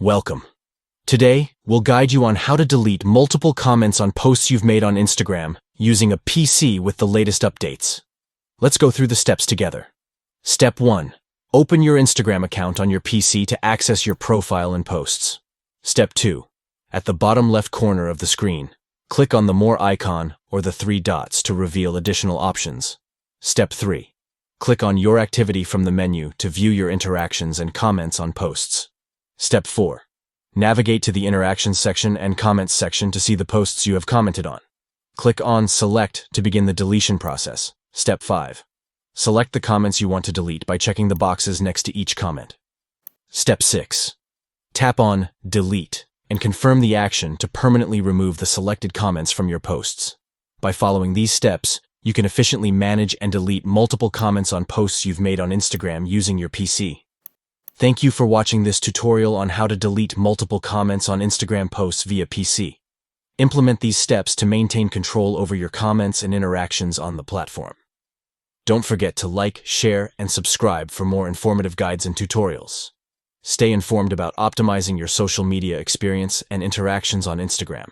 Welcome. Today, we'll guide you on how to delete multiple comments on posts you've made on Instagram using a PC with the latest updates. Let's go through the steps together. Step 1. Open your Instagram account on your PC to access your profile and posts. Step 2. At the bottom left corner of the screen, click on the More icon or the three dots to reveal additional options. Step 3. Click on Your Activity from the menu to view your interactions and comments on posts. Step 4. Navigate to the Interactions section and Comments section to see the posts you have commented on. Click on Select to begin the deletion process. Step 5. Select the comments you want to delete by checking the boxes next to each comment. Step 6. Tap on Delete and confirm the action to permanently remove the selected comments from your posts. By following these steps, you can efficiently manage and delete multiple comments on posts you've made on Instagram using your PC. Thank you for watching this tutorial on how to delete multiple comments on Instagram posts via PC. Implement these steps to maintain control over your comments and interactions on the platform. Don't forget to like, share, and subscribe for more informative guides and tutorials. Stay informed about optimizing your social media experience and interactions on Instagram.